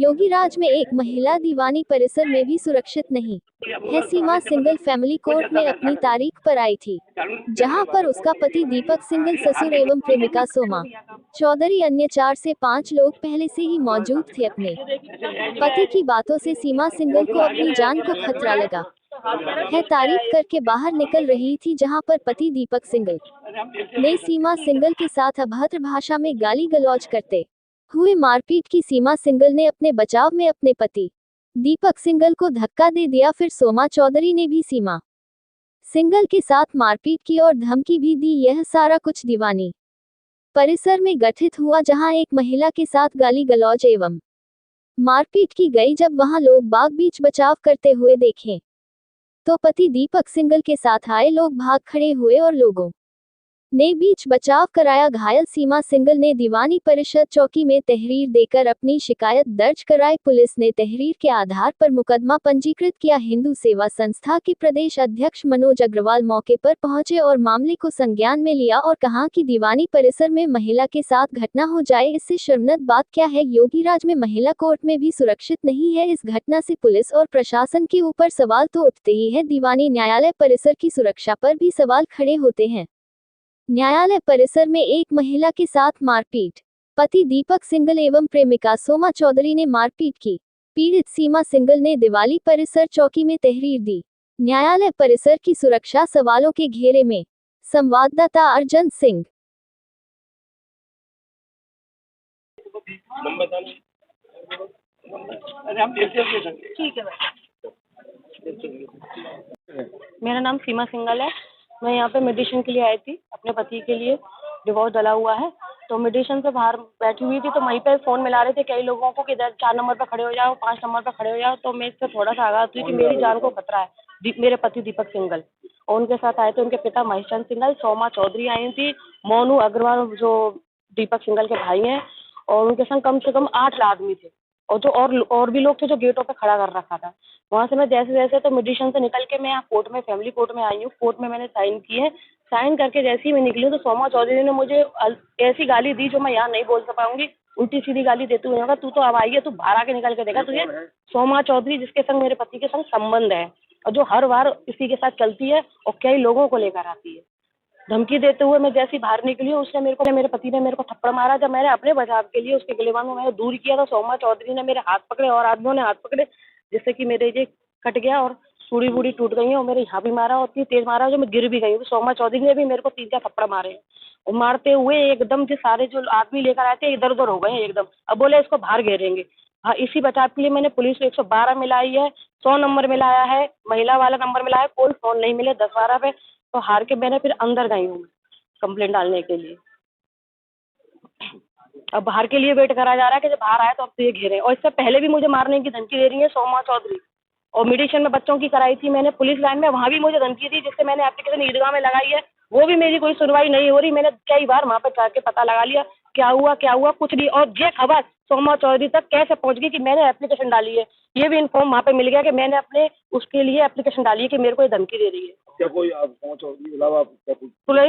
योगीराज में एक महिला दीवानी परिसर में भी सुरक्षित नहीं है। सीमा सिंघल फैमिली कोर्ट में अपनी तारीख पर आई थी, जहां पर उसका पति दीपक सिंघल, ससुर एवं प्रेमिका सोमा चौधरी अन्य 4 से 5 लोग पहले से ही मौजूद थे। अपने पति की बातों से सीमा सिंघल को अपनी जान को खतरा लगा है। तारीख करके बाहर निकल रही थी, जहां पर पति दीपक सिंघल ने सीमा सिंघल के साथ अभद्र भाषा में गाली गलौज करते हुए मारपीट की। सीमा सिंघल ने अपने बचाव में अपने पति दीपक सिंघल को धक्का दे दिया। फिर सोमा चौधरी ने भी सीमा सिंघल के साथ मारपीट की और धमकी भी दी। यह सारा कुछ दीवानी परिसर में गठित हुआ, जहां एक महिला के साथ गाली गलौज एवं मारपीट की गई। जब वहां लोग बाग बीच बचाव करते हुए देखे तो पति दीपक सिंघल के साथ आए लोग भाग खड़े हुए और लोगों ने बीच बचाव कराया। घायल सीमा सिंघल ने दीवानी परिषद चौकी में तहरीर देकर अपनी शिकायत दर्ज कराई। पुलिस ने तहरीर के आधार पर मुकदमा पंजीकृत किया। हिंदू सेवा संस्था के प्रदेश अध्यक्ष मनोज अग्रवाल मौके पर पहुंचे और मामले को संज्ञान में लिया और कहा कि दीवानी परिसर में महिला के साथ घटना हो जाए, इससे शर्मनाक बात क्या है। योगीराज में महिला कोर्ट में भी सुरक्षित नहीं है। इस घटना से पुलिस और प्रशासन के ऊपर सवाल तो उठते ही है, दीवानी न्यायालय परिसर की सुरक्षा पर भी सवाल खड़े होते हैं। न्यायालय परिसर में एक महिला के साथ मारपीट, पति दीपक सिंघल एवं प्रेमिका सोमा चौधरी ने मारपीट की। पीड़ित सीमा सिंघल ने दीवानी परिसर चौकी में तहरीर दी। न्यायालय परिसर की सुरक्षा सवालों के घेरे में। संवाददाता अर्जन सिंह। मेरा नाम सीमा सिंघल है। मैं यहाँ पे मेडिसिन के लिए आई थी, अपने पति के लिए। डिवोर्स डला हुआ है, तो मेडिसिन से बाहर बैठी हुई थी, तो वहीं पे फ़ोन मिला रहे थे कई लोगों को कि इधर 4 नंबर पर खड़े हो जाओ, 5 नंबर पर खड़े हो जाओ। तो मैं इससे थोड़ा सा आगाह हुई कि मेरी जान को खतरा है। मेरे पति दीपक सिंघल और उनके साथ आए थे उनके पिता महेशचंद सिंघल, सोमा चौधरी आई थी, मोनू अग्रवाल जो दीपक सिंघल के भाई हैं, और उनके संग कम से कम 8 आदमी थे, और जो और भी लोग थे जो गेटों पे खड़ा कर रखा था। वहाँ से मैं जैसे जैसे तो मेडिसिन से निकल के मैं यहाँ कोर्ट में, फैमिली कोर्ट में आई हूँ। कोर्ट में मैंने साइन किए। साइन करके जैसे ही मैं निकली हूँ तो सोमा चौधरी ने मुझे ऐसी गाली दी जो मैं यहाँ नहीं बोल पाऊंगी। उल्टी सीधी गाली देते हुए, तू तो अब आई है, तू बाहर आके निकल के देखा तुझे। सोमा चौधरी जिसके संग मेरे पति के संग संबंध है और जो हर बार इसी के साथ चलती है और कई लोगों को लेकर आती है। धमकी देते हुए मैं जैसे ही बाहर निकली हूँ, उसने मेरे पति ने मेरे को थप्पड़ मारा। जब मैंने अपने बचाव के लिए उसके गिलेबान में मैंने दूर किया तो सोमा चौधरी ने मेरे हाथ पकड़े और आदमियों ने हाथ पकड़े, जिससे कि मेरे ये कट गया और चूड़ी बूड़ी टूट गई है, और मेरे यहाँ भी मारा और इतनी तेज मारा जो मैं गिर भी गई हूँ। सोमा चौधरी ने भी मेरे को 3-4 थप्पड़ मारे और मारते हुए एकदम से सारे जो आदमी लेकर आए थे इधर उधर हो गए हैं एकदम। अब बोले इसको बाहर घेरेंगे। हाँ, इसी बचाव के लिए मैंने पुलिस को 112 मिलाई है, 100 नंबर मिलाया है, महिला वाला नंबर मिलाया, कोई फोन नहीं मिले 10-12 पे। तो हार के मैंने फिर अंदर गई हूँ कंप्लेंट डालने के लिए। अब बाहर के लिए वेट करा जा रहा है कि जब बाहर आए तो अब तो ये घेरे। और इससे पहले भी मुझे मारने की धमकी दे रही है सोमा चौधरी। और मेडिसिन में बच्चों की कराई थी मैंने पुलिस लाइन में, वहाँ भी मुझे धमकी दी, जिससे मैंने एप्लीकेशन ईदगाह में लगाई है, वो भी मेरी कोई सुनवाई नहीं हो रही। मैंने कई बार वहाँ पे जाके पता लगा लिया क्या हुआ कुछ नहीं। और ये खबर सोमा चौधरी तक कैसे पहुँच गई कि मैंने एप्लीकेशन डाली है, ये भी इन्फॉर्म वहाँ पे मिल गया कि मैंने अपने उसके लिए एप्लीकेशन डाली है कि मेरे को ये धमकी दे रही है। क्या कोई आप सोमा चौधरी के अलावा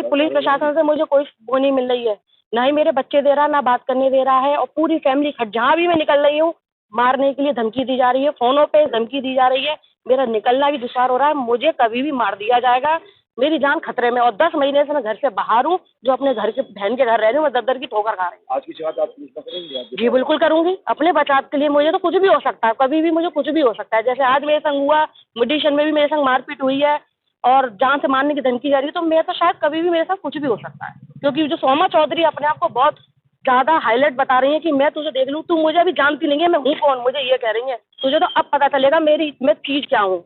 पुलिस प्रशासन से मुझे कोई वो नहीं मिल रही है, ना ही मेरे बच्चे दे रहा, ना बात करने दे रहा है। और पूरी फैमिली जहाँ भी मैं निकल रही हूँ मारने के लिए धमकी दी जा रही है, फोनों पे धमकी दी जा रही है। मेरा निकलना भी दुश्वार हो रहा है, मुझे कभी भी मार दिया जाएगा, मेरी जान खतरे में। और 10 महीने से मैं घर से बाहर हूँ, जो अपने घर के बहन के घर रह रही हूँ, मैं दर-दर की ठोकर खा रही हूँ। आज की शिकायत आप पुलिस में करेंगे? जी बिल्कुल करूंगी, अपने बचाव के लिए। मुझे तो कुछ भी हो सकता है, कभी भी मुझे कुछ भी हो सकता है। जैसे आज मेरे संग हुआ, मेडिसिन में भी मेरे संग मारपीट हुई है और जान से मारने की धमकी जा रही है, तो मैं तो शायद कभी भी मेरे साथ कुछ भी हो सकता है। क्योंकि जो सोमा चौधरी अपने आप को बहुत ज़्यादा हाईलाइट बता रही है कि मैं तुझे देख लूँ, तू मुझे अभी जानती नहीं है, मैं हूँ कौन, मुझे ये कह रही है। तुझे तो अब पता चलेगा मैं चीज़ क्या हूँ।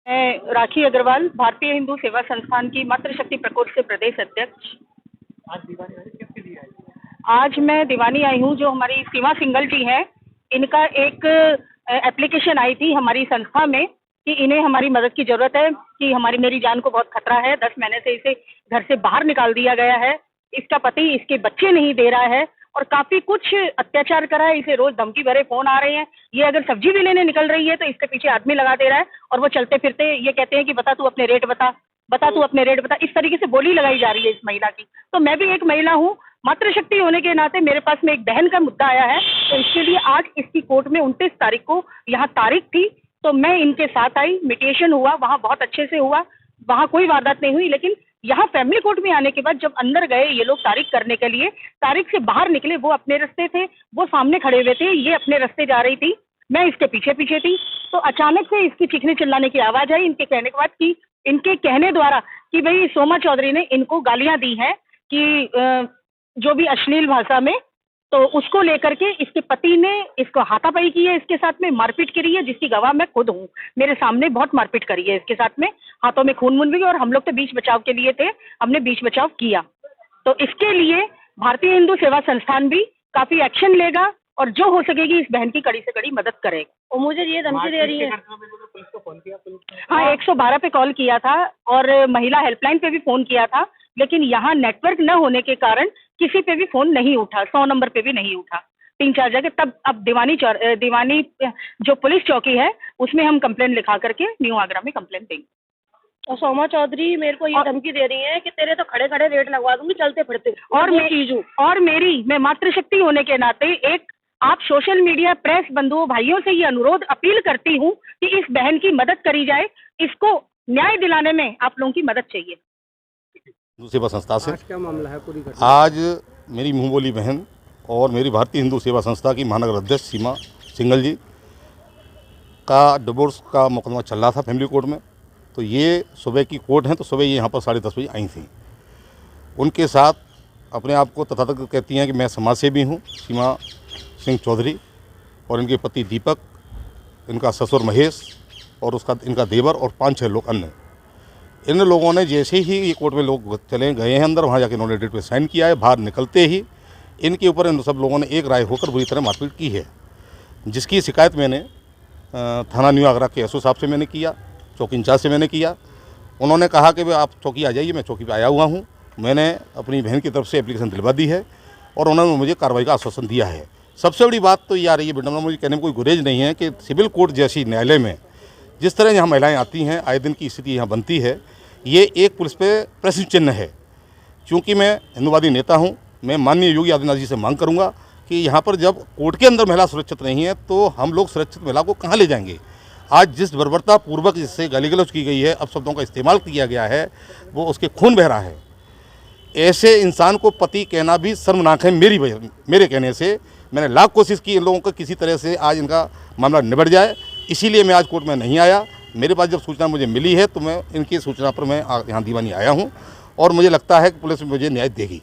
मैं राखी अग्रवाल, भारतीय हिंदू सेवा संस्थान की मातृशक्ति प्रकोष्ठ से प्रदेश अध्यक्ष। आज मैं दीवानी आई हूँ, जो हमारी सीमा सिंघल जी हैं, इनका एक एप्लीकेशन आई थी हमारी संस्था में कि इन्हें हमारी मदद की ज़रूरत है, कि मेरी जान को बहुत खतरा है। 10 महीने से इसे घर से बाहर निकाल दिया गया है, इसका पति इसके बच्चे नहीं दे रहा है और काफ़ी कुछ अत्याचार करा है। इसे रोज़ धमकी भरे फ़ोन आ रहे हैं। ये अगर सब्जी भी लेने निकल रही है तो इसके पीछे आदमी लगा दे रहा है और वो चलते फिरते ये कहते हैं कि बता तू अपने रेट बता, तू अपने रेट बता। इस तरीके से बोली लगाई जा रही है इस महिला की। तो मैं भी एक महिला हूँ, मातृशक्ति होने के नाते मेरे पास में एक बहन का मुद्दा आया है, तो इसके लिए आज इसकी कोर्ट में 29 तारीख को यहाँ तारीख थी, तो मैं इनके साथ आई, मीडिएशन हुआ, वहाँ बहुत अच्छे से हुआ, वहाँ कोई वारदात नहीं हुई। लेकिन यहाँ फैमिली कोर्ट में आने के बाद जब अंदर गए ये लोग तारीख करने के लिए, तारीख से बाहर निकले, वो अपने रास्ते थे, वो सामने खड़े हुए थे, ये अपने रास्ते जा रही थी, मैं इसके पीछे पीछे थी। तो अचानक से इसकी चीखने चिल्लाने की आवाज आई, इनके कहने के बाद कि इनके कहने द्वारा कि भाई सोमा चौधरी ने इनको गालियां दी हैं कि जो भी अश्लील भाषा में, तो उसको लेकर के इसके पति ने इसको हाथापाई की है, इसके साथ में मारपीट करी है, जिसकी गवाह मैं खुद हूँ। मेरे सामने बहुत मारपीट करी है इसके साथ में, हाथों में खून भी, और हम लोग तो बीच बचाव के लिए थे, हमने बीच बचाव किया। तो इसके लिए भारतीय हिंदू सेवा संस्थान भी काफी एक्शन लेगा और जो हो सकेगी इस बहन की कड़ी से कड़ी मदद करेगा। और मुझे ये धमकी दे रही है। हाँ, 112 पे कॉल किया था और महिला हेल्पलाइन पे भी फोन किया था, लेकिन यहाँ नेटवर्क न होने के कारण किसी पे भी फोन नहीं उठा, 100 नंबर पे भी नहीं उठा, 3-4 जगह। तब अब दीवानी जो पुलिस चौकी है उसमें हम कंप्लेंट लिखा करके न्यू आगरा में कंप्लेंट देंगे। और सोमा चौधरी मेरे को ये धमकी दे रही है कि तेरे तो खड़े खड़े रेट लगवा दूंगी चलते फिरते, और मैं मातृशक्ति होने के नाते एक आप सोशल मीडिया प्रेस बंधुओं भाइयों से ये अनुरोध अपील करती हूँ कि इस बहन की मदद करी जाए, इसको न्याय दिलाने में आप लोगों की मदद चाहिए। हिंदू सेवा संस्था से आज क्या मामला है पूरी घटना? आज मेरी मुँह बोली बहन और मेरी भारतीय हिंदू सेवा संस्था की महानगर अध्यक्ष सीमा सिंगल जी का डिवोर्स का मुकदमा चल रहा था फैमिली कोर्ट में। तो ये सुबह की कोर्ट है, तो सुबह ये यहाँ पर 10:30 बजे आई थी। उनके साथ अपने आप को तथातक कहती हैं कि मैं समाज सेवी हूँ, सीमा सिंह चौधरी, और इनके पति दीपक, इनका ससुर महेश और इनका देवर और 5-6 लोग अन्य। इन लोगों ने जैसे ही ये कोर्ट में लोग चले गए हैं अंदर, वहाँ जाके इन्होंने डेट पे साइन किया है। बाहर निकलते ही इनके ऊपर इन सब लोगों ने एक राय होकर बुरी तरह मारपीट की है, जिसकी शिकायत मैंने थाना न्यू आगरा के एसओ साहब से मैंने किया, चौकी इंचार्ज से मैंने किया। उन्होंने कहा कि भाई आप चौकी आ जाइए, मैं चौकी पे आया हुआ हूँ। मैंने अपनी बहन की तरफ से एप्लीकेशन दिलवा दी है और उन्होंने मुझे कार्रवाई का आश्वासन दिया है। सबसे बड़ी बात तो ये आ रही है बेटा, मुझे कहने में कोई गुरेज नहीं है कि सिविल कोर्ट जैसी न्यायालय में जिस तरह यहाँ महिलाएं आती हैं, आए दिन की स्थिति यहाँ बनती है, ये एक पुलिस पे प्रश्न चिन्ह है। चूँकि मैं हिंदूवादी नेता हूँ, मैं माननीय योगी आदित्यनाथ जी से मांग करूँगा कि यहाँ पर जब कोर्ट के अंदर महिला सुरक्षित नहीं है तो हम लोग सुरक्षित महिला को कहाँ ले जाएंगे। आज जिस बर्बरता पूर्वक जिससे गाली गलौज की गई है, अपशब्दों का इस्तेमाल किया गया है, वो उसके खून बह रहा है। ऐसे इंसान को पति कहना भी शर्मनाक है। मेरे कहने से मैंने लाख कोशिश की इन लोगों को किसी तरह से आज इनका मामला निबट जाए, इसीलिए मैं आज कोर्ट में नहीं आया। मेरे पास जब सूचना मुझे मिली है तो मैं इनकी सूचना पर मैं यहाँ दीवानी आया हूँ और मुझे लगता है कि पुलिस मुझे न्याय देगी।